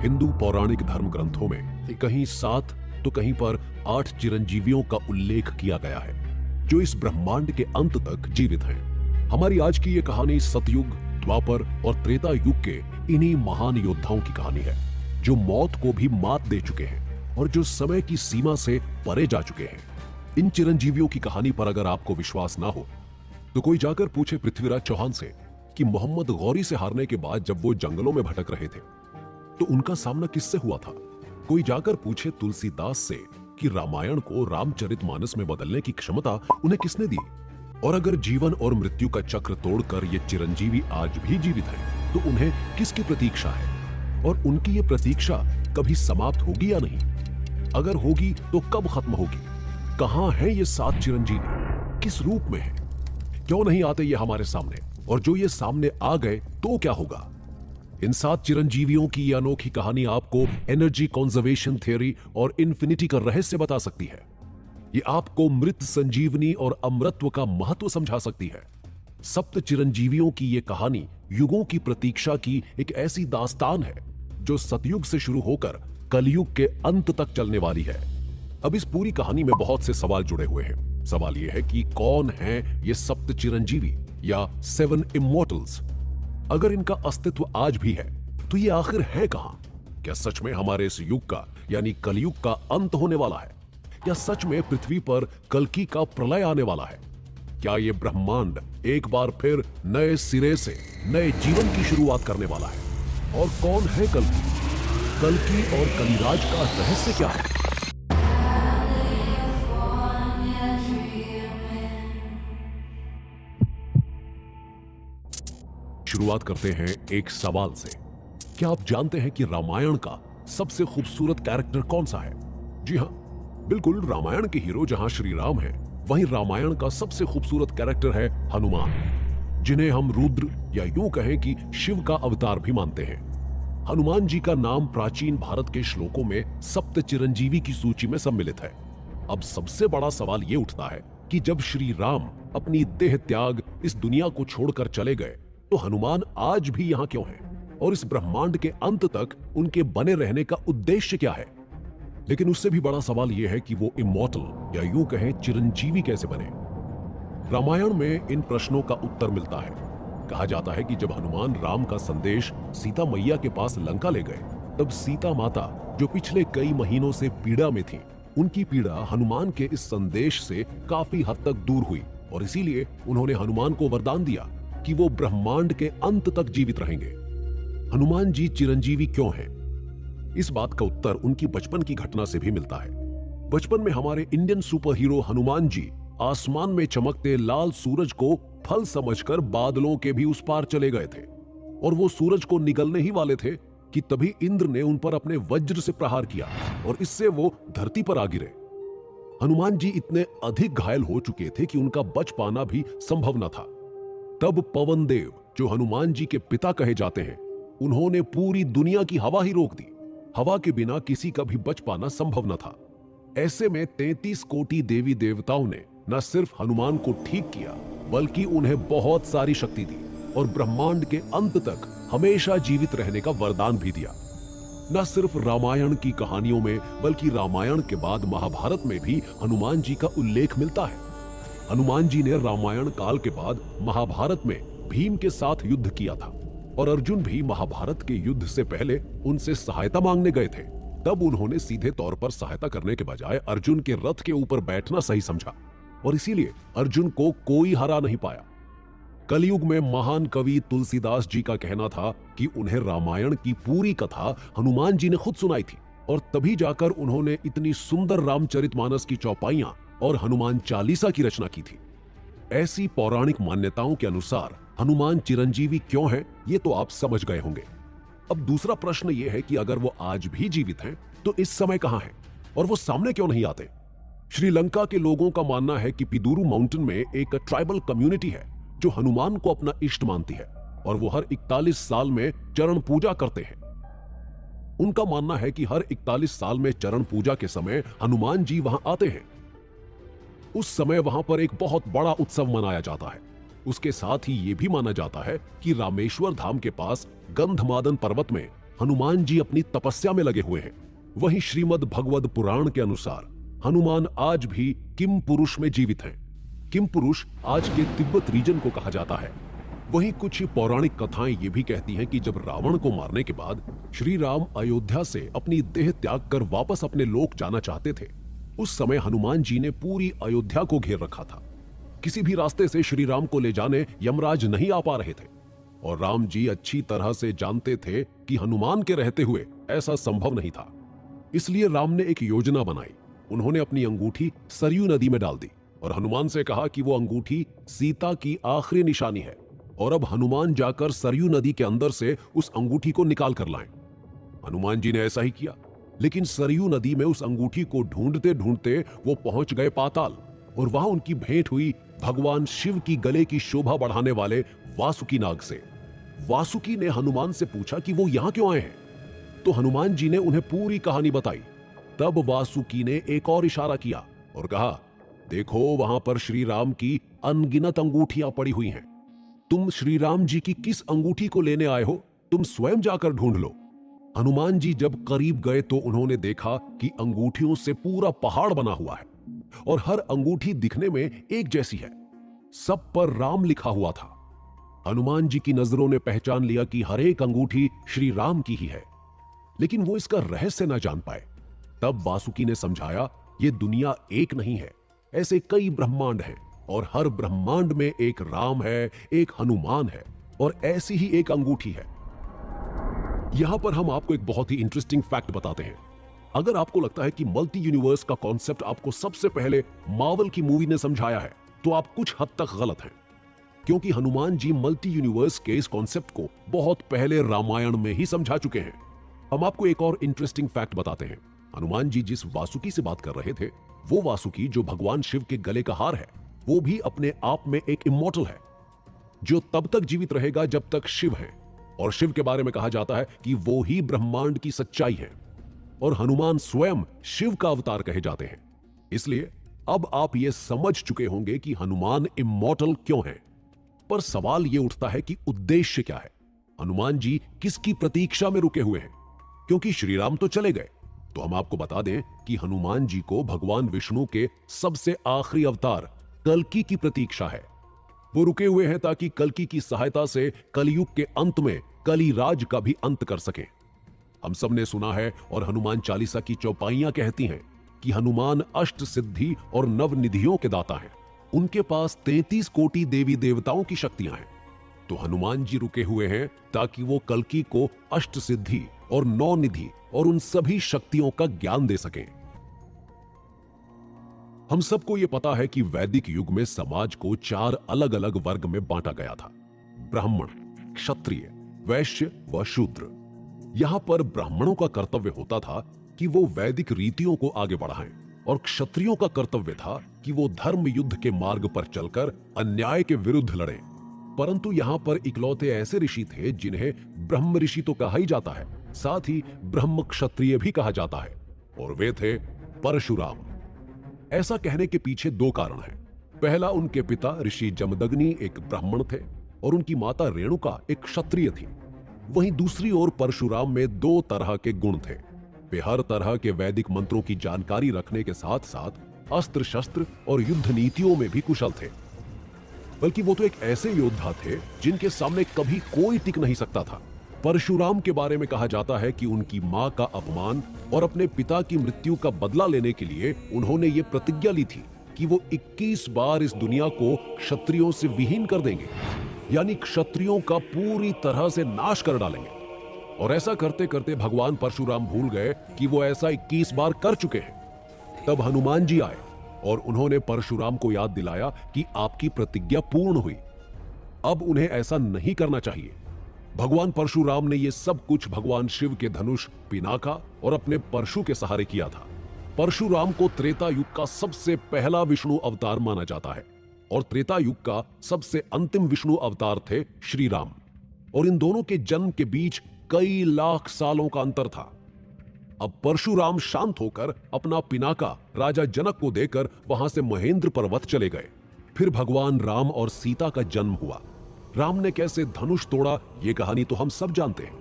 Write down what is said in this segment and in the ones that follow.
हिंदू पौराणिक धर्म ग्रंथों में कहीं 7 तो कहीं पर 8 चिरंजीवियों का उल्लेख किया गया है जो इस ब्रह्मांड के अंत तक जीवित हैं। हमारी आज की ये कहानी सतयुग, द्वापर और त्रेता युग के इन्हीं महान योद्धाओं की कहानी है जो मौत को भी मात दे चुके हैं और जो समय की सीमा से परे जा चुके हैं। इन चिरंजीवियों की कहानी पर अगर आपको विश्वास ना हो तो कोई जाकर पूछे पृथ्वीराज चौहान से कि मोहम्मद गौरी से हारने के बाद जब वो जंगलों में भटक रहे थे तो उनका सामना किससे हुआ था। कोई जाकर पूछे तुलसीदास से कि रामायण को रामचरितमानस में बदलने की क्षमता उन्हें किसने दी। और अगर जीवन और मृत्यु का चक्र तोड़कर ये चिरंजीवी आज भी जीवित हैं, तो उन्हें किसकी प्रतीक्षा है और उनकी ये प्रतीक्षा कभी समाप्त होगी या नहीं। अगर होगी तो कब खत्म होगी। कहां है ये 7 चिरंजीवी, किस रूप में है, क्यों नहीं आते ये हमारे सामने, और जो ये सामने आ गए तो क्या होगा। इन 7 चिरंजीवियों की यह अनोखी कहानी आपको एनर्जी कंजर्वेशन थ्योरी और इन्फिनिटी का रहस्य बता सकती है। ये आपको मृत संजीवनी और अमरत्व का महत्व समझा सकती है। सप्त चिरंजीवियों की ये कहानी युगों की प्रतीक्षा की एक ऐसी दास्तान है जो सतयुग से शुरू होकर कलयुग के अंत तक चलने वाली है। अब इस पूरी कहानी में बहुत से सवाल जुड़े हुए हैं। सवाल यह है कि कौन है ये सप्त चिरंजीवी या 7 इमॉर्टल्स। अगर इनका अस्तित्व आज भी है तो ये आखिर है कहां। क्या सच में हमारे इस युग का यानी कलयुग का अंत होने वाला है, या सच में पृथ्वी पर कल्कि का प्रलय आने वाला है। क्या ये ब्रह्मांड एक बार फिर नए सिरे से नए जीवन की शुरुआत करने वाला है। और कौन है कल्कि, कल्कि और कलिराज का रहस्य क्या है। शुरुआत करते हैं एक सवाल से। क्या आप जानते हैं कि रामायण का सबसे खूबसूरत कैरेक्टर कौन सा है। जी हां, बिल्कुल, रामायण के हीरो जहां श्री राम हैं, वहीं रामायण का सबसे खूबसूरत कैरेक्टर है हनुमान, जिन्हें हम रुद्र या यूं कहें कि शिव का अवतार भी मानते हैं। हनुमान जी का नाम प्राचीन भारत के श्लोकों में सप्त चिरंजीवी की सूची में सम्मिलित है। अब सबसे बड़ा सवाल यह उठता है कि जब श्री राम अपनी देह त्याग इस दुनिया को छोड़कर चले गए तो हनुमान आज भी यहां क्यों हैं, और इस ब्रह्मांड के अंत तक उनके बने रहने का उद्देश्य क्या है। लेकिन उससे भी बड़ा सवाल यह है कि वो इमॉर्टल या यूं कहें चिरंजीवी कैसे बने। रामायण में इन प्रश्नों का उत्तर मिलता है। कहा जाता है कि जब हनुमान राम का संदेश सीता मैया के पास लंका ले गए, तब सीता माता जो पिछले कई महीनों से पीड़ा में थी, उनकी पीड़ा हनुमान के इस संदेश से काफी हद तक दूर हुई, और इसीलिए उन्होंने हनुमान को वरदान दिया कि वो ब्रह्मांड के अंत तक जीवित रहेंगे। हनुमान जी चिरंजीवी क्यों हैं? इस बात का उत्तर उनकी बचपन की घटना से भी मिलता है। बचपन में हमारे Indian super hero Hanuman ji आसमान में चमकते लाल सूरज को फल समझकर बादलों के भी उस पार चले गए थे, और वो सूरज को निगलने ही वाले थे कि तभी इंद्र ने उन पर अपने वज्र से प्रहार किया और इससे वो धरती पर आ गिरे। हनुमान जी इतने अधिक घायल हो चुके थे कि उनका बच पाना भी संभव न था। तब पवन देव, जो हनुमान जी के पिता कहे जाते हैं, उन्होंने पूरी दुनिया की हवा ही रोक दी। हवा के बिना किसी का भी बच पाना संभव न था। ऐसे में 33 कोटि देवी देवताओं ने न सिर्फ हनुमान को ठीक किया, बल्कि उन्हें बहुत सारी शक्ति दी और ब्रह्मांड के अंत तक हमेशा जीवित रहने का वरदान भी दिया। न सिर्फ रामायण की कहानियों में, बल्कि रामायण के बाद महाभारत में भी हनुमान जी का उल्लेख मिलता है। हनुमान जी ने रामायण काल के बाद महाभारत में भीम के साथ युद्ध किया था, और अर्जुन भी महाभारत के युद्ध से पहले उनसे सहायता मांगने गए थे। तब उन्होंने सीधे तौर पर सहायता करने के बजाय अर्जुन के रथ के ऊपर बैठना सही समझा, और इसीलिए अर्जुन को कोई हरा नहीं पाया। कलयुग में महान कवि तुलसीदास जी का कहना था कि उन्हें रामायण की पूरी कथा हनुमान जी ने खुद सुनाई थी, और तभी जाकर उन्होंने इतनी सुंदर रामचरितमानस की चौपाइयां और हनुमान चालीसा की रचना की थी। ऐसी पौराणिक मान्यताओं के अनुसार हनुमान चिरंजीवी क्यों हैं, ये तो आप समझ गए होंगे। अब दूसरा प्रश्न यह है कि अगर वो आज भी जीवित हैं, तो इस समय कहां हैं और वो सामने क्यों नहीं आते। श्रीलंका के लोगों का मानना है कि पिदुरु माउंटेन में एक ट्राइबल कम्युनिटी है जो हनुमान को अपना इष्ट मानती है, और वो हर 41 साल में चरण पूजा करते हैं। उनका मानना है कि हर 41 साल में चरण पूजा के समय हनुमान जी वहां आते हैं। उस समय वहां पर एक बहुत बड़ा उत्सव मनाया जाता है। उसके साथ ही यह भी माना जाता है कि रामेश्वर धाम के पास गंधमादन पर्वत में हनुमान जी अपनी तपस्या में लगे हुए हैं। वहीं श्रीमद् भगवद पुराण के अनुसार हनुमान आज भी किम पुरुष में जीवित हैं। किम पुरुष आज के तिब्बत रीजन को कहा जाता है। वहीं कुछ पौराणिक कथाएं ये भी कहती हैं कि जब रावण को मारने के बाद श्री राम अयोध्या से अपनी देह त्याग कर वापस अपने लोक जाना चाहते थे, उस समय हनुमान जी ने पूरी अयोध्या को घेर रखा था। किसी भी रास्ते से श्री राम को ले जाने यमराज नहीं आ पा रहे थे और राम जी अच्छी तरह से जानते थे कि हनुमान के रहते हुए ऐसा संभव नहीं था। इसलिए राम ने एक योजना बनाई। उन्होंने अपनी अंगूठी सरयू नदी में डाल दी और हनुमान से कहा कि वो अंगूठी सीता की आखिरी निशानी है और अब हनुमान जाकर सरयू नदी के अंदर से उस अंगूठी को निकाल कर लाएं। हनुमान जी ने ऐसा ही किया, लेकिन सरयू नदी में उस अंगूठी को ढूंढते ढूंढते वो पहुंच गए पाताल और वहां उनकी भेंट हुई भगवान शिव की गले की शोभा बढ़ाने वाले वासुकी नाग से। वासुकी ने हनुमान से पूछा कि वो यहां क्यों आए हैं, तो हनुमान जी ने उन्हें पूरी कहानी बताई। तब वासुकी ने एक और इशारा किया और कहा, देखो वहां पर श्री राम की अनगिनत अंगूठियां पड़ी हुई हैं। तुम श्री राम जी की किस अंगूठी को लेने आए हो, तुम स्वयं जाकर ढूंढ लो। हनुमान जी जब करीब गए तो उन्होंने देखा कि अंगूठियों से पूरा पहाड़ बना हुआ है और हर अंगूठी दिखने में एक जैसी है। सब पर राम लिखा हुआ था। हनुमान जी की नजरों ने पहचान लिया कि हर एक अंगूठी श्री राम की ही है, लेकिन वो इसका रहस्य न जान पाए। तब वासुकी ने समझाया, ये दुनिया एक नहीं है, ऐसे कई ब्रह्मांड हैं और हर ब्रह्मांड में एक राम है, एक हनुमान है और ऐसी ही एक अंगूठी है। यहां पर हम आपको एक बहुत ही इंटरेस्टिंग फैक्ट बताते हैं। अगर आपको लगता है कि मल्टी यूनिवर्स का कॉन्सेप्ट आपको सबसे पहले मार्वल की मूवी ने समझाया है, तो आप कुछ हद तक गलत हैं, क्योंकि हनुमान जी मल्टी यूनिवर्स के इस कॉन्सेप्ट को बहुत पहले रामायण में ही समझा चुके हैं। हम आपको एक और इंटरेस्टिंग फैक्ट बताते हैं। हनुमान जी जिस वासुकी से बात कर रहे थे, वो वासुकी जो भगवान शिव के गले का हार है, वो भी अपने आप में एक इमॉर्टल है, जो तब तक जीवित रहेगा जब तक शिव है। और शिव के बारे में कहा जाता है कि वो ही ब्रह्मांड की सच्चाई है और हनुमान स्वयं शिव का अवतार कहे जाते हैं। इसलिए अब आप ये समझ चुके होंगे कि हनुमान इमॉर्टल क्यों है। पर सवाल ये उठता है कि उद्देश्य क्या है? हनुमान जी किसकी प्रतीक्षा में रुके हुए हैं? क्योंकि श्री राम तो चले गए। तो हम आपको बता दें कि हनुमान जी को भगवान विष्णु के सबसे आखिरी अवतार कल्कि की प्रतीक्षा है। वो रुके हुए हैं ताकि कल्कि की सहायता से कलयुग के अंत में कली राज का भी अंत कर सके। हम सब ने सुना है और हनुमान चालीसा की चौपाइयां कहती हैं कि हनुमान अष्ट सिद्धि और नव निधियों के दाता हैं। उनके पास 33 कोटि देवी देवताओं की शक्तियां हैं। तो हनुमान जी रुके हुए हैं ताकि वो कल्कि को अष्ट सिद्धि और 9 निधि और उन सभी शक्तियों का ज्ञान दे सकें। हम सबको यह पता है कि वैदिक युग में समाज को 4 अलग अलग वर्ग में बांटा गया था: ब्राह्मण, क्षत्रिय, वैश्य व शूद्र। यहां पर ब्राह्मणों का कर्तव्य होता था कि वो वैदिक रीतियों को आगे बढ़ाएं और क्षत्रियों का कर्तव्य था कि वो धर्म युद्ध के मार्ग पर चलकर अन्याय के विरुद्ध लड़ें। परंतु यहां पर इकलौते ऐसे ऋषि थे जिन्हें ब्रह्म ऋषि तो कहा ही जाता है, साथ ही ब्रह्म क्षत्रिय भी कहा जाता है, और वे थे परशुराम। ऐसा कहने के पीछे 2 कारण हैं। पहला, उनके पिता ऋषि जमदग्नि एक ब्राह्मण थे और उनकी माता रेणुका एक क्षत्रिय थी। वहीं दूसरी ओर परशुराम में 2 तरह के गुण थे। वे हर तरह के वैदिक मंत्रों की जानकारी रखने के साथ साथ अस्त्र शस्त्र और युद्ध नीतियों में भी कुशल थे। बल्कि वो तो एक ऐसे योद्धा थे जिनके सामने कभी कोई टिक नहीं सकता था। परशुराम के बारे में कहा जाता है कि उनकी मां का अपमान और अपने पिता की मृत्यु का बदला लेने के लिए उन्होंने ये प्रतिज्ञा ली थी कि वो 21 बार इस दुनिया को क्षत्रियों से विहीन कर देंगे, यानी क्षत्रियों का पूरी तरह से नाश कर डालेंगे। और ऐसा करते करते भगवान परशुराम भूल गए कि वो ऐसा 21 बार कर चुके हैं। तब हनुमान जी आए और उन्होंने परशुराम को याद दिलाया कि आपकी प्रतिज्ञा पूर्ण हुई, अब उन्हें ऐसा नहीं करना चाहिए। भगवान परशुराम ने यह सब कुछ भगवान शिव के धनुष पिनाका और अपने परशु के सहारे किया था। परशुराम को त्रेता युग का सबसे पहला विष्णु अवतार माना जाता है और त्रेता युग का सबसे अंतिम विष्णु अवतार थे श्री राम। और इन दोनों के जन्म के बीच कई लाख सालों का अंतर था। अब परशुराम शांत होकर अपना पिनाका राजा जनक को देकर वहां से महेंद्र पर्वत चले गए। फिर भगवान राम और सीता का जन्म हुआ। राम ने कैसे धनुष तोड़ा, ये कहानी तो हम सब जानते हैं।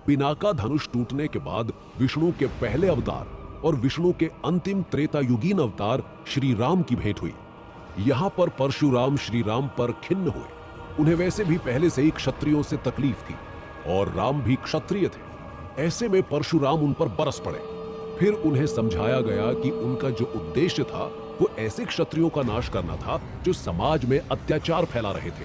पिनाका धनुष टूटने के बाद विष्णु के पहले अवतार और विष्णु के अंतिम त्रेतायुगीन अवतार श्री राम की भेंट हुई। यहां पर परशुराम श्री राम पर खिन्न हुए। उन्हें वैसे भी पहले से ही क्षत्रियों से तकलीफ थी और राम भी क्षत्रिय थे। ऐसे में परशुराम उन पर बरस पड़े। फिर उन्हें समझाया गया कि उनका जो उद्देश्य था वो ऐसे क्षत्रियों का नाश करना था जो समाज में अत्याचार फैला रहे थे।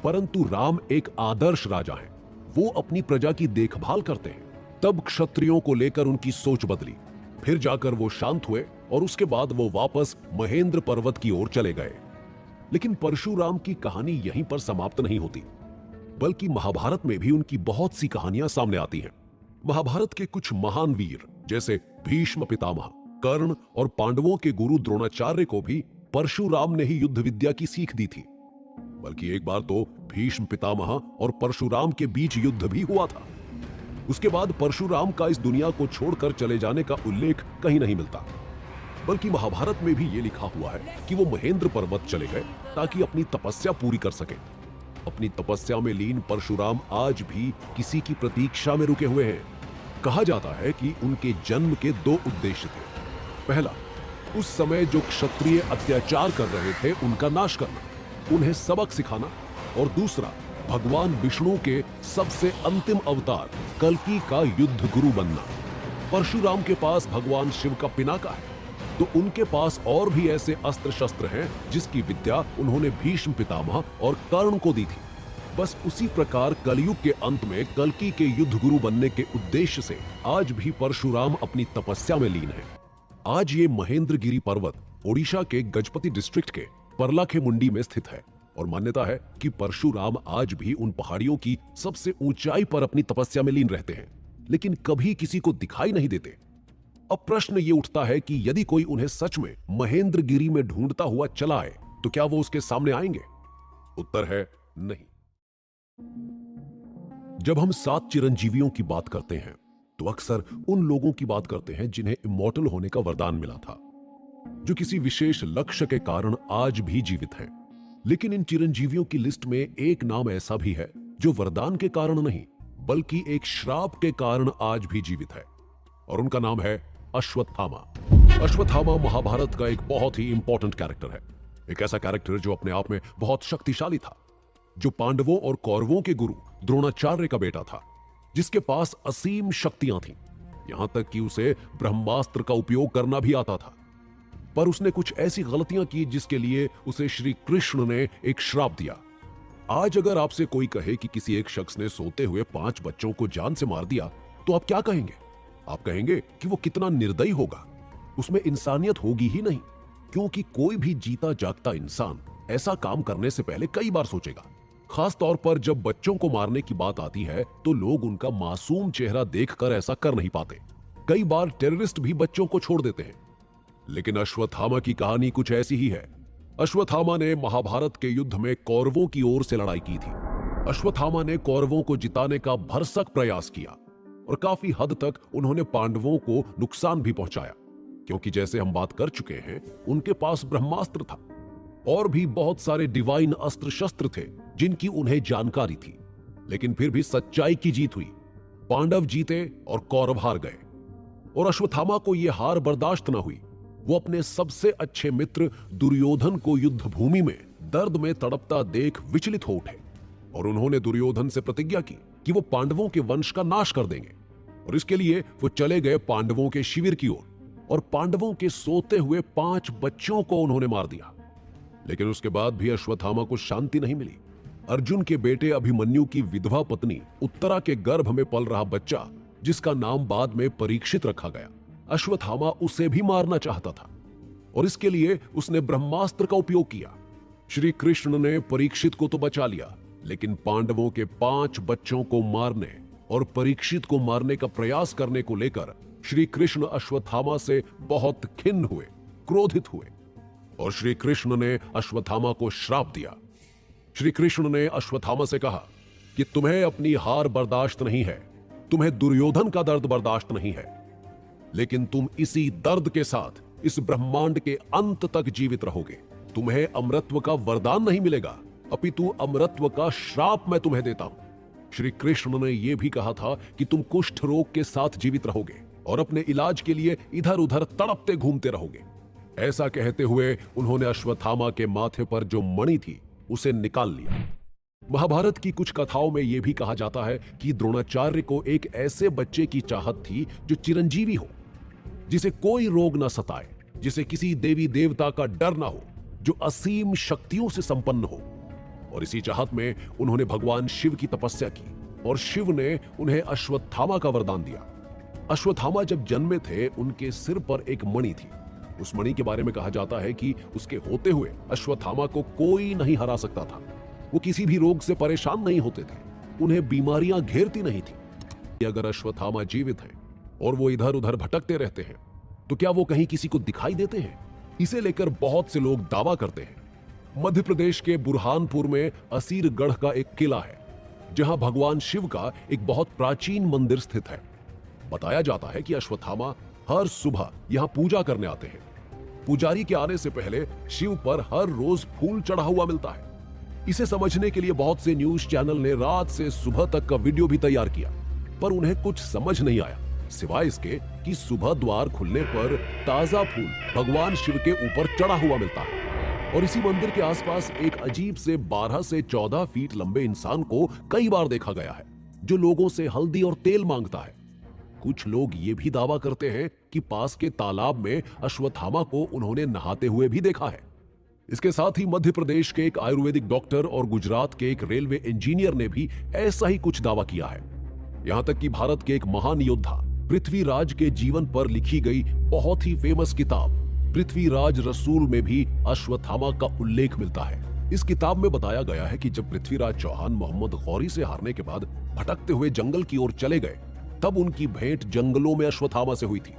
परंतु राम एक आदर्श राजा हैं। वो अपनी प्रजा की देखभाल करते हैं। तब क्षत्रियों को लेकर उनकी सोच बदली। फिर जाकर वो शांत हुए और उसके बाद वो वापस महेंद्र पर्वत की ओर चले गए। लेकिन परशुराम की कहानी यहीं पर समाप्त नहीं होती, बल्कि महाभारत में भी उनकी बहुत सी कहानियां सामने आती हैं। महाभारत के कुछ महान वीर जैसे भीष्म पितामह, कर्ण और पांडवों के गुरु द्रोणाचार्य को भी परशुराम ने ही युद्ध विद्या की सीख दी थी। बल्कि एक बार तो भीष्म पितामह और परशुराम के बीच युद्ध भी हुआ था। उसके बाद परशुराम का इस दुनिया को छोड़कर चले जाने का उल्लेख कहीं नहीं मिलता, बल्कि महाभारत में भी ये लिखा हुआ है कि वो महेंद्र पर्वत चले गए ताकि अपनी तपस्या पूरी कर सके। अपनी तपस्या में लीन परशुराम आज भी किसी की प्रतीक्षा में रुके हुए हैं। कहा जाता है कि उनके जन्म के दो उद्देश्य थे। पहला, उस समय जो क्षत्रिय अत्याचार कर रहे थे उनका नाश करना, उन्हें सबक सिखाना, और दूसरा, भगवान विष्णु के सबसे अंतिम अवतार कल्कि का युद्ध गुरु बनना। परशुराम के पास भगवान शिव का पिनाका है, तो उनके पास और भी ऐसे अस्त्र शस्त्र हैं जिसकी विद्या उन्होंने भीष्म पितामह और कर्ण को दी थी। बस उसी प्रकार कलयुग के अंत में कल्कि के युद्ध गुरु बनने के उद्देश्य से आज भी परशुराम अपनी तपस्या में लीन है। आज ये महेंद्रगिरी पर्वत ओडिशा के गजपति डिस्ट्रिक्ट के परलाखेमुंडी में स्थित है और मान्यता है कि परशुराम आज भी उन पहाड़ियों की सबसे ऊंचाई पर अपनी तपस्या में लीन रहते हैं, लेकिन कभी किसी को दिखाई नहीं देते। अब प्रश्न ये उठता है कि यदि कोई उन्हें सच में महेंद्रगिरी में ढूंढता हुआ चला आए तो क्या वो उसके सामने आएंगे? उत्तर है नहीं। जब हम 7 चिरंजीवियों की बात करते हैं तो अक्सर उन लोगों की बात करते हैं जिन्हें इमॉर्टल होने का वरदान मिला था, जो किसी विशेष लक्ष्य के कारण आज भी जीवित हैं। लेकिन इन चिरंजीवियों की लिस्ट में एक नाम ऐसा भी है जो वरदान के कारण नहीं बल्कि एक श्राप के कारण आज भी जीवित है, और उनका नाम है अश्वत्थामा। अश्वत्थामा महाभारत का एक बहुत ही इंपॉर्टेंट कैरेक्टर है। एक ऐसा कैरेक्टर जो अपने आप में बहुत शक्तिशाली था, जो पांडवों और कौरवों के गुरु द्रोणाचार्य का बेटा था, जिसके पास असीम शक्तियां थीं, यहां तक कि उसे ब्रह्मास्त्र का उपयोग करना भी आता था। पर उसने कुछ ऐसी गलतियां की जिसके लिए उसे श्री कृष्ण ने एक श्राप दिया। आज अगर आपसे कोई कहे कि किसी एक शख्स ने सोते हुए 5 बच्चों को जान से मार दिया, तो आप क्या कहेंगे? आप कहेंगे कि वो कितना निर्दयी होगा, उसमें इंसानियत होगी ही नहीं, क्योंकि कोई भी जीता जागता इंसान ऐसा काम करने से पहले कई बार सोचेगा। खास तौर पर जब बच्चों को मारने की बात आती है तो लोग उनका मासूम चेहरा देखकर ऐसा कर नहीं पाते। कई बार टेररिस्ट भी बच्चों को छोड़ देते हैं। लेकिन अश्वत्थामा की कहानी कुछ ऐसी ही है। अश्वत्थामा ने महाभारत के युद्ध में कौरवों की ओर से लड़ाई की थी। अश्वत्थामा ने कौरवों को जिताने का भरसक प्रयास किया और काफी हद तक उन्होंने पांडवों को नुकसान भी पहुंचाया, क्योंकि जैसे हम बात कर चुके हैं उनके पास ब्रह्मास्त्र था और भी बहुत सारे डिवाइन अस्त्र शस्त्र थे जिनकी उन्हें जानकारी थी। लेकिन फिर भी सच्चाई की जीत हुई। पांडव जीते और कौरव हार गए, और अश्वत्थामा को यह हार बर्दाश्त न हुई। वो अपने सबसे अच्छे मित्र दुर्योधन को युद्ध भूमि में दर्द में तड़पता देख विचलित हो उठे, और उन्होंने दुर्योधन से प्रतिज्ञा की कि वो पांडवों के वंश का नाश कर देंगे। और इसके लिए वो चले गए पांडवों के शिविर की ओर, और पांडवों के सोते हुए 5 बच्चों को उन्होंने मार दिया। लेकिन उसके बाद भी अश्वत्थामा को शांति नहीं मिली। अर्जुन के बेटे अभिमन्यु की विधवा पत्नी उत्तरा के गर्भ में पल रहा बच्चा, जिसका नाम बाद में परीक्षित रखा गया, अश्वत्थामा उसे भी मारना चाहता था, और इसके लिए उसने ब्रह्मास्त्र का उपयोग किया। श्री कृष्ण ने परीक्षित को तो बचा लिया, लेकिन पांडवों के 5 बच्चों को मारने और परीक्षित को मारने का प्रयास करने को लेकर श्री कृष्ण अश्वत्थामा से बहुत खिन्न हुए, क्रोधित हुए, और श्री कृष्ण ने अश्वत्थामा को श्राप दिया। श्री कृष्ण ने अश्वत्थामा से कहा कि तुम्हें अपनी हार बर्दाश्त नहीं है, तुम्हें दुर्योधन का दर्द बर्दाश्त नहीं है, लेकिन तुम इसी दर्द के साथ इस ब्रह्मांड के अंत तक जीवित रहोगे। तुम्हें अमरत्व का वरदान नहीं मिलेगा, अपितु अमरत्व का श्राप मैं तुम्हें देता हूं। श्री कृष्ण ने यह भी कहा था कि तुम कुष्ठ रोग के साथ जीवित रहोगे और अपने इलाज के लिए इधर उधर तड़पते घूमते रहोगे। ऐसा कहते हुए उन्होंने अश्वत्थामा के माथे पर जो मणि थी उसे निकाल लिया। महाभारत की कुछ कथाओं में यह भी कहा जाता है कि द्रोणाचार्य को एक ऐसे बच्चे की चाहत थी जो चिरंजीवी हो, जिसे कोई रोग न सताए, जिसे किसी देवी देवता का डर ना हो, जो असीम शक्तियों से संपन्न हो। और इसी चाहत में उन्होंने भगवान शिव की तपस्या की और शिव ने उन्हें अश्वत्थामा का वरदान दिया। अश्वत्थामा जब जन्मे थे उनके सिर पर एक मणि थी। उस मणि के बारे में कहा जाता है कि उसके होते हुए अश्वत्थामा को कोई नहीं हरा सकता था। वो किसी भी रोग से परेशान नहीं होते थे, उन्हें बीमारियां घेरती नहीं थी। अगर अश्वत्थामा जीवित हैं और वो इधर उधर भटकते रहते हैं तो क्या वो कहीं किसी को दिखाई देते हैं? इसे लेकर बहुत से लोग दावा करते हैं। मध्य प्रदेश के बुरहानपुर में असीरगढ़ का एक किला है, जहां भगवान शिव का एक बहुत प्राचीन मंदिर स्थित है। बताया जाता है कि अश्वत्थामा हर सुबह यहां पूजा करने आते हैं। पुजारी के आने से पहले शिव पर हर रोज फूल चढ़ा हुआ मिलता है। इसे समझने के लिए बहुत से न्यूज चैनल ने रात से सुबह तक का वीडियो भी तैयार किया, पर उन्हें कुछ समझ नहीं आया, सिवाय इसके कि सुबह द्वार खुलने पर ताजा फूल भगवान शिव के ऊपर चढ़ा हुआ मिलता है। और इसी मंदिर के आसपास एक अजीब से 12 से 14 फीट लंबे इंसान को कई बार देखा गया है, जो लोगों से हल्दी और तेल मांगता है। कुछ लोग ये भी दावा करते हैं कि पास के तालाब में अश्वत्थामा को उन्होंने नहाते हुए भी देखा है। इसके साथ ही मध्य प्रदेश के एक आयुर्वेदिक डॉक्टर और गुजरात के एक रेलवे इंजीनियर ने भी ऐसा ही कुछ दावा किया है। यहां तक कि भारत के एक महान योद्धा पृथ्वीराज के जीवन पर लिखी गई बहुत ही फेमस किताब पृथ्वीराज रसूल में भी अश्वत्थामा का उल्लेख मिलता है। इस किताब में बताया गया है कि जब पृथ्वीराज चौहान मोहम्मद गौरी से हारने के बाद भटकते हुए जंगल की ओर चले गए, तब उनकी भेंट जंगलों में अश्वत्थामा से हुई थी।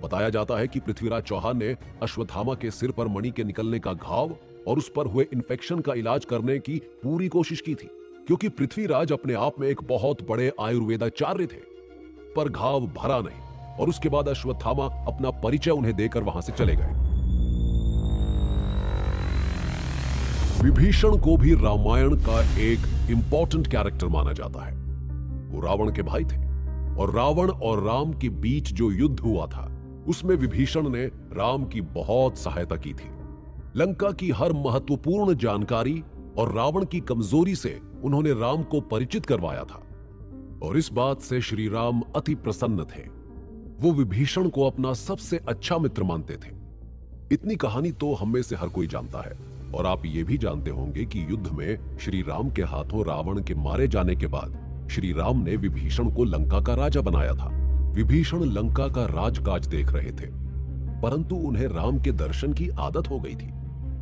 बताया जाता है कि पृथ्वीराज चौहान ने अश्वत्थामा के सिर पर मणि के निकलने का घाव और उस पर हुए इन्फेक्शन का इलाज करने की पूरी कोशिश की थी, क्योंकि पृथ्वीराज अपने आप में एक बहुत बड़े आयुर्वेदाचार्य थे। पर घाव भरा नहीं और उसके बाद अश्वत्थामा अपना परिचय उन्हें देकर वहां से चले गए। विभीषण को भी रामायण का एक इंपॉर्टेंट कैरेक्टर माना जाता है। वो रावण के भाई थे और रावण और राम के बीच जो युद्ध हुआ था उसमें विभीषण ने राम की बहुत सहायता की थी। लंका की हर महत्वपूर्ण जानकारी और रावण की कमजोरी से उन्होंने राम को परिचित करवाया था और इस बात से श्री राम अति प्रसन्न थे। वो विभीषण को अपना सबसे अच्छा मित्र मानते थे। इतनी कहानी तो हम में से हर कोई जानता है और आप ये भी जानते होंगे कि युद्ध में श्री राम के हाथों रावण के मारे जाने के बाद श्री राम ने विभीषण को लंका का राजा बनाया था। विभीषण लंका का राजकाज देख रहे थे, परंतु उन्हें राम के दर्शन की आदत हो गई थी।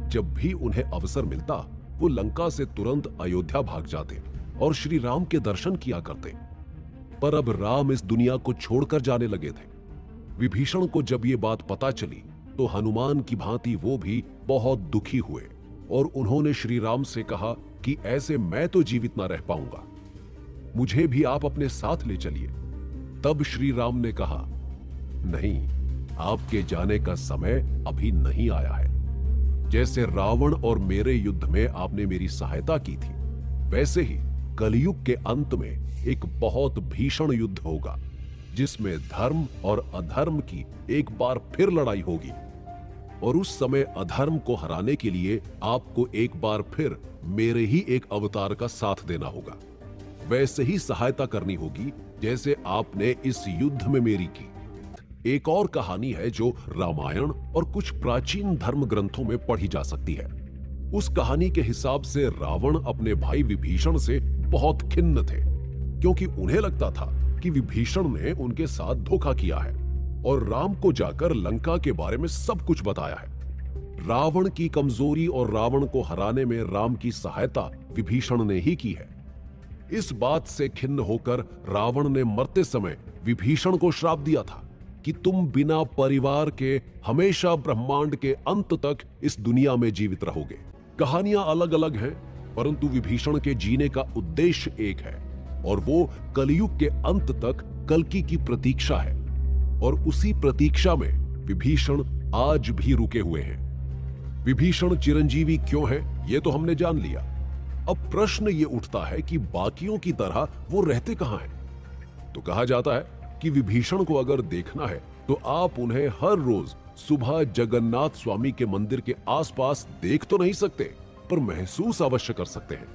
जब भी उन्हें अवसर मिलता वो लंका से तुरंत अयोध्या भाग जाते और श्री राम के दर्शन किया करते। पर अब राम इस दुनिया को छोड़कर जाने लगे थे। विभीषण को जब ये बात पता चली तो हनुमान की भांति वो भी बहुत दुखी हुए और उन्होंने श्री राम से कहा कि ऐसे मैं तो जीवित ना रह पाऊंगा, मुझे भी आप अपने साथ ले चलिए। तब श्री राम ने कहा, नहीं, आपके जाने का समय अभी नहीं आया है। जैसे रावण और मेरे युद्ध में आपने मेरी सहायता की थी, वैसे ही कलयुग के अंत में एक बहुत भीषण युद्ध होगा जिसमें धर्म और अधर्म की एक बार फिर लड़ाई होगी और उस समय अधर्म को हराने के लिए आपको एक बार फिर मेरे ही एक अवतार का साथ देना होगा। वैसे ही सहायता करनी होगी जैसे आपने इस युद्ध में मेरी की। एक और कहानी है जो रामायण और कुछ प्राचीन धर्म ग्रंथों में पढ़ी जा सकती है। उस कहानी के हिसाब से रावण अपने भाई विभीषण से बहुत खिन्न थे, क्योंकि उन्हें लगता था कि विभीषण ने उनके साथ धोखा किया है और राम को जाकर लंका के बारे में सब कुछ बताया है। रावण की कमजोरी और रावण को हराने में राम की सहायता विभीषण ने ही की है। इस बात से खिन्न होकर रावण ने मरते समय विभीषण को श्राप दिया था कि तुम बिना परिवार के हमेशा ब्रह्मांड के अंत तक इस दुनिया में जीवित रहोगे। कहानियां अलग अलग हैं, परंतु विभीषण के जीने का उद्देश्य एक है और वो कलयुग के अंत तक कल्कि की प्रतीक्षा है और उसी प्रतीक्षा में विभीषण आज भी रुके हुए हैं। विभीषण चिरंजीवी क्यों है ये तो हमने जान लिया, अब प्रश्न ये उठता है कि बाकियों की तरह वो रहते कहां हैं? तो कहा जाता है कि विभीषण को अगर देखना है तो आप उन्हें हर रोज सुबह जगन्नाथ स्वामी के मंदिर के आसपास देख तो नहीं सकते, पर महसूस अवश्य कर सकते हैं।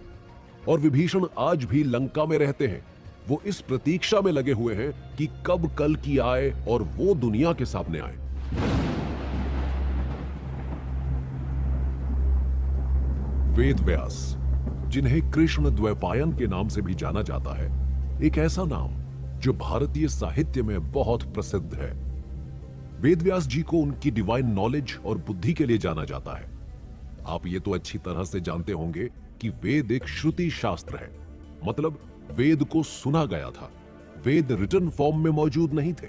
और विभीषण आज भी लंका में रहते हैं। वो इस प्रतीक्षा में लगे हुए हैं कि कब कल की आए और वो दुनिया के सामने आए। वेद व्यास, जिन्हें कृष्ण द्वैपायन के नाम से भी जाना जाता है, एक ऐसा नाम जो भारतीय साहित्य में बहुत प्रसिद्ध है। वेद व्यास जी को उनकी डिवाइन नॉलेज और बुद्धि के लिए जाना जाता है। आप ये तो अच्छी तरह से जानते होंगे कि वेद एक श्रुति शास्त्र है, मतलब वेद को सुना गया था, वेद रिटन फॉर्म में मौजूद नहीं थे।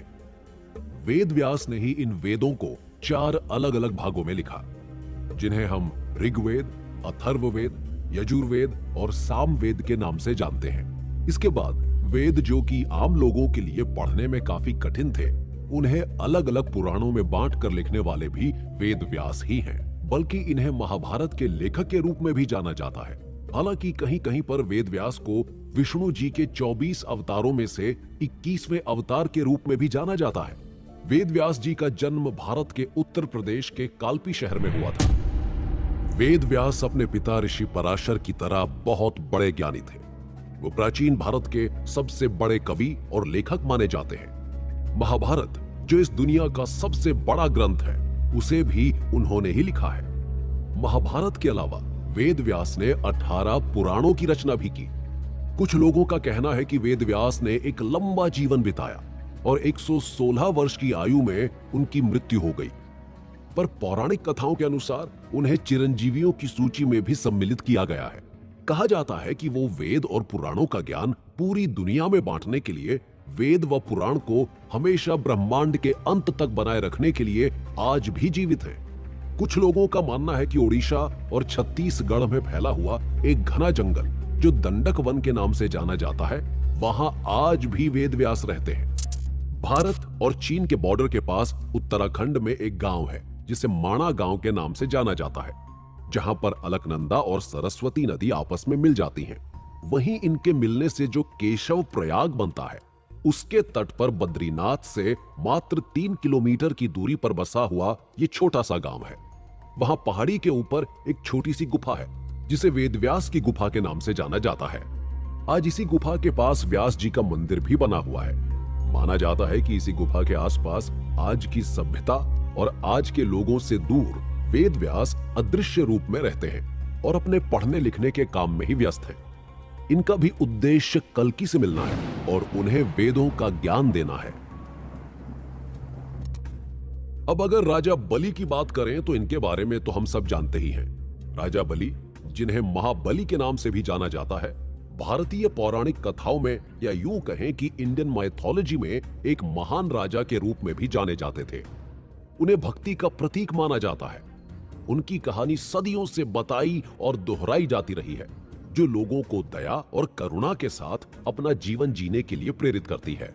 वेद व्यास ने ही इन वेदों को 4 अलग अलग भागों में लिखा, जिन्हें हम ऋग्वेद, अथर्ववेद, यजुर्वेद और सामवेद के नाम से जानते हैं। इसके बाद वेद जो कि आम लोगों के लिए पढ़ने में काफी कठिन थे, उन्हें अलग अलग पुराणों में बांट कर लिखने वाले भी वेद व्यास ही हैं। बल्कि इन्हें महाभारत के लेखक के रूप में भी जाना जाता है। हालांकि कहीं कहीं पर वेद व्यास को विष्णु जी के 24 अवतारों में से 21वें अवतार के रूप में भी जाना जाता है। वेद व्यास जी का जन्म भारत के उत्तर प्रदेश के काल्पी शहर में हुआ था। वेद व्यास अपने पिता ऋषि पराशर की तरह बहुत बड़े ज्ञानी थे। वो प्राचीन भारत के सबसे बड़े कवि और लेखक माने जाते हैं। महाभारत, जो इस दुनिया का सबसे बड़ा ग्रंथ है, उसे भी उन्होंने ही लिखा है। महाभारत के अलावा वेद व्यास ने 18 पुराणों की रचना भी की। कुछ लोगों का कहना है कि वेद व्यास ने एक लंबा जीवन बिताया और 116 वर्ष की आयु में उनकी मृत्यु हो गई। पर पौराणिक कथाओं के अनुसार उन्हें चिरंजीवियों की सूची में भी सम्मिलित किया गया है। कहा जाता है कि वो वेद और पुराणों का ज्ञान पूरी दुनिया में बांटने के लिए वेद व पुराण को हमेशा ब्रह्मांड के अंत तक बनाए रखने के लिए आज भी जीवित हैं। कुछ लोगों का मानना है कि ओडिशा और छत्तीसगढ़ में फैला हुआ एक घना जंगल, जो दंडक वन के नाम से जाना जाता है, वहां आज भी वेद व्यास रहते हैं। भारत और चीन के बॉर्डर के पास उत्तराखंड में एक गांव है जिसे माणा गांव के नाम से जाना जाता है, जहां पर अलकनंदा और सरस्वती नदी आपस में मिल जाती हैं। वहीं इनके मिलने से जो केशव प्रयाग बनता है, उसके तट पर बद्रीनाथ से मात्र 3 किलोमीटर की दूरी पर बसा हुआ ये छोटा सा गांव है। वहां पहाड़ी के ऊपर एक छोटी सी गुफा है, जिसे वेदव्यास की गुफा के नाम से जाना जाता है। आज इसी गुफा के पास व्यास जी का मंदिर भी बना हुआ है। माना जाता है कि इसी गुफा के आसपास आज की सभ्यता और आज के लोगों से दूर वेद व्यास अदृश्य रूप में रहते हैं और अपने पढ़ने लिखने के काम में ही व्यस्त हैं। इनका भी उद्देश्य कल्कि से मिलना है और उन्हें वेदों का ज्ञान देना है। अब अगर राजा बलि की बात करें तो इनके बारे में तो हम सब जानते ही हैं। राजा बलि, जिन्हें महाबली के नाम से भी जाना जाता है, भारतीय पौराणिक कथाओं में या यूं कहें कि इंडियन माइथोलॉजी में एक महान राजा के रूप में भी जाने जाते थे। उन्हें भक्ति का प्रतीक माना जाता है। उनकी कहानी सदियों से बताई और दोहराई जाती रही है, जो लोगों को दया और करुणा के साथ अपना जीवन जीने के लिए प्रेरित करती है।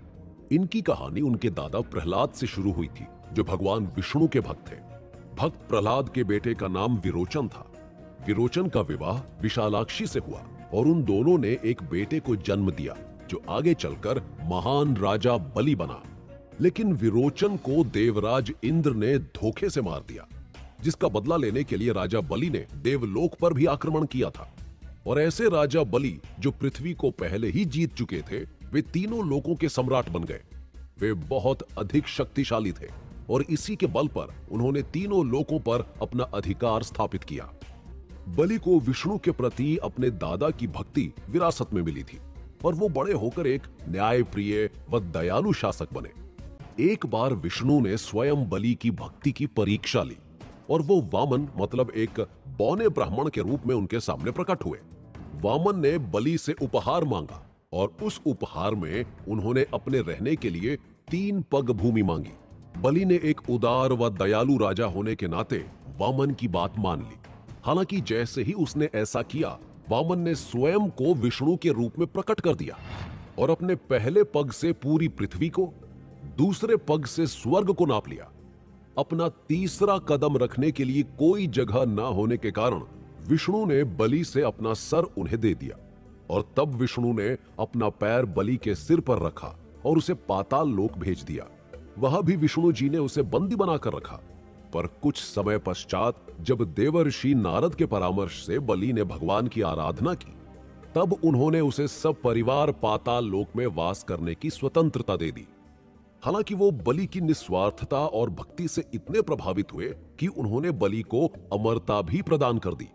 इनकी कहानी उनके दादा प्रहलाद से शुरू हुई थी, जो भगवान विष्णु के भक्त थे। भक्त प्रहलाद के बेटे का नाम विरोचन था। विरोचन का विवाह विशालाक्षी से हुआ और उन दोनों ने एक बेटे को जन्म दिया, जो आगे चलकर महान राजा बलि बना। लेकिन विरोचन को देवराज इंद्र ने धोखे से मार दिया, जिसका बदला लेने के लिए राजा बलि ने देवलोक पर भी आक्रमण किया था। और ऐसे राजा बलि, जो पृथ्वी को पहले ही जीत चुके थे, वे तीनों लोकों के सम्राट बन गए। वे बहुत अधिक शक्तिशाली थे और इसी के बल पर उन्होंने तीनों लोकों पर अपना अधिकार स्थापित किया। बलि को विष्णु के प्रति अपने दादा की भक्ति विरासत में मिली थी और वो बड़े होकर एक न्यायप्रिय व दयालु शासक बने। एक बार विष्णु ने स्वयं बलि की भक्ति की परीक्षा ली और वो वामन, मतलब एक बौने ब्राह्मण के रूप में उनके सामने प्रकट हुए। वामन ने बलि से उपहार मांगा और उस उपहार में उन्होंने अपने रहने के लिए 3 पग भूमि मांगी। बलि ने एक उदार व दयालु राजा होने के नाते वामन की बात मान ली। हालांकि जैसे ही उसने ऐसा किया, वामन ने स्वयं को विष्णु के रूप में प्रकट कर दिया और अपने पहले पग से पूरी पृथ्वी को, दूसरे पग से स्वर्ग को नाप लिया। अपना तीसरा कदम रखने के लिए कोई जगह ना होने के कारण विष्णु ने बलि से अपना सर उन्हें दे दिया और तब विष्णु ने अपना पैर बलि के सिर पर रखा और उसे पाताल लोक भेज दिया। वहां भी विष्णु जी ने उसे बंदी बनाकर रखा। पर कुछ समय पश्चात जब देवर्षि नारद के परामर्श से बलि ने भगवान की आराधना की, तब उन्होंने उसे सब परिवार पाताल लोक में वास करने की स्वतंत्रता दे दी। हालांकि वो बलि की निस्वार्थता और भक्ति से इतने प्रभावित हुए कि उन्होंने बलि को अमरता भी प्रदान कर दी।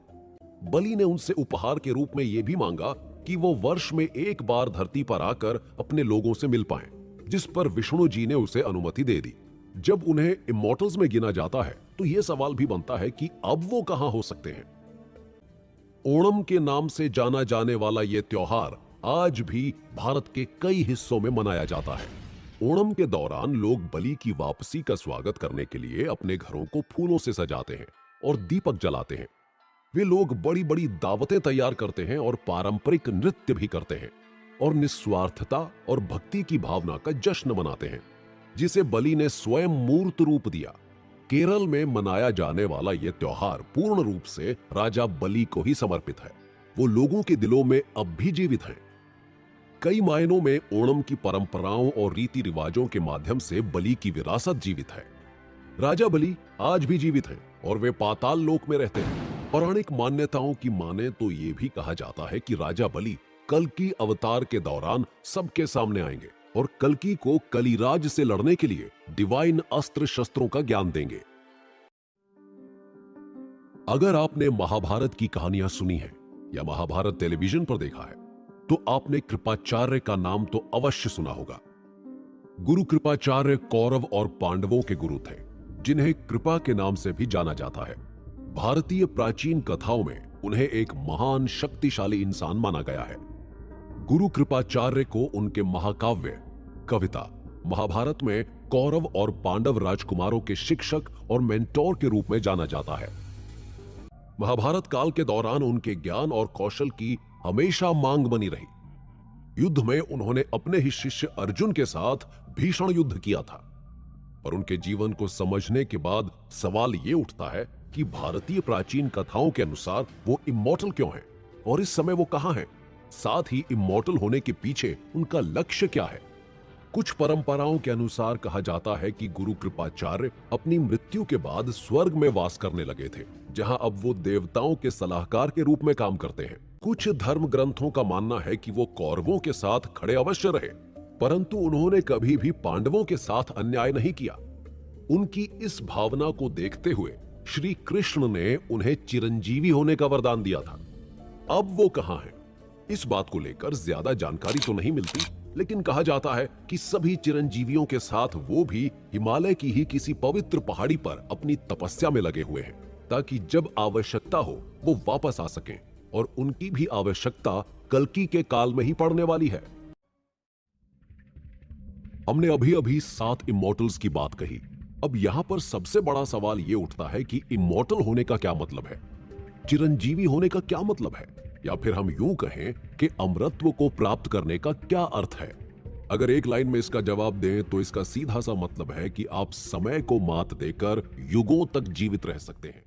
बलि ने उनसे उपहार के रूप में यह भी मांगा कि वो वर्ष में एक बार धरती पर आकर अपने लोगों से मिल पाएं, जिस पर विष्णु जी ने उसे अनुमति दे दी। जब उन्हें इमॉर्टल्स में गिना जाता है तो यह सवाल भी बनता है कि अब वो कहां हो सकते हैं। ओणम के नाम से जाना जाने वाला यह त्योहार आज भी भारत के कई हिस्सों में मनाया जाता है। ओणम के दौरान लोग बलि की वापसी का स्वागत करने के लिए अपने घरों को फूलों से सजाते हैं और दीपक जलाते हैं। वे लोग बड़ी बड़ी दावतें तैयार करते हैं और पारंपरिक नृत्य भी करते हैं और निस्वार्थता और भक्ति की भावना का जश्न मनाते हैं, जिसे बलि ने स्वयं मूर्त रूप दिया। केरल में मनाया जाने वाला यह त्योहार पूर्ण रूप से राजा बलि को ही समर्पित है। वो लोगों के दिलों में अब भी जीवित हैं। कई मायनों में ओणम की परंपराओं और रीति रिवाजों के माध्यम से बलि की विरासत जीवित है। राजा बलि आज भी जीवित हैं और वे पाताल लोक में रहते हैं। पौराणिक मान्यताओं की माने तो ये भी कहा जाता है कि राजा बलि कल्कि अवतार के दौरान सबके सामने आएंगे और कल्कि को कलिराज से लड़ने के लिए डिवाइन अस्त्र शस्त्रों का ज्ञान देंगे। अगर आपने महाभारत की कहानियां सुनी है या महाभारत टेलीविजन पर देखा है तो आपने कृपाचार्य का नाम तो अवश्य सुना होगा। गुरु कृपाचार्य कौरव और पांडवों के गुरु थे, जिन्हें कृपा के नाम से भी जाना जाता है। भारतीय प्राचीन कथाओं में उन्हें एक महान शक्तिशाली इंसान माना गया है। गुरु कृपाचार्य को उनके महाकाव्य कविता महाभारत में कौरव और पांडव राजकुमारों के शिक्षक और मेंटोर के रूप में जाना जाता है। महाभारत काल के दौरान उनके ज्ञान और कौशल की हमेशा मांग बनी रही। युद्ध में उन्होंने अपने ही शिष्य अर्जुन के साथ भीषण युद्ध किया था। पर उनके जीवन को समझने के बाद सवाल ये उठता है कि भारतीय प्राचीन कथाओं के अनुसार वो इमॉर्टल क्यों हैं और इस समय वो कहां हैं? साथ ही इमॉर्टल होने के पीछे उनका लक्ष्य क्या है? कुछ परंपराओं के अनुसार कहा जाता है कि गुरु कृपाचार्य अपनी मृत्यु के बाद स्वर्ग में वास करने लगे थे, जहां अब वो देवताओं के सलाहकार के रूप में काम करते हैं। कुछ धर्म ग्रंथों का मानना है कि वो कौरवों के साथ खड़े अवश्य रहे, परंतु उन्होंने कभी भी पांडवों के साथ अन्याय नहीं किया। उनकी इस भावना को देखते हुए श्री कृष्ण ने उन्हें चिरंजीवी होने का वरदान दिया था। अब वो कहां हैं? इस बात को लेकर ज्यादा जानकारी तो नहीं मिलती, लेकिन कहा जाता है कि सभी चिरंजीवियों के साथ वो भी हिमालय की ही किसी पवित्र पहाड़ी पर अपनी तपस्या में लगे हुए हैं, ताकि जब आवश्यकता हो वो वापस आ सकें। और उनकी भी आवश्यकता कल्कि के काल में ही पड़ने वाली है। हमने अभी अभी 7 इमॉर्टल्स की बात कही। अब यहां पर सबसे बड़ा सवाल यह उठता है कि इमॉर्टल होने का क्या मतलब है? चिरंजीवी होने का क्या मतलब है? या फिर हम यूं कहें कि अमरत्व को प्राप्त करने का क्या अर्थ है? अगर एक लाइन में इसका जवाब दें तो इसका सीधा सा मतलब है कि आप समय को मात देकर युगों तक जीवित रह सकते हैं।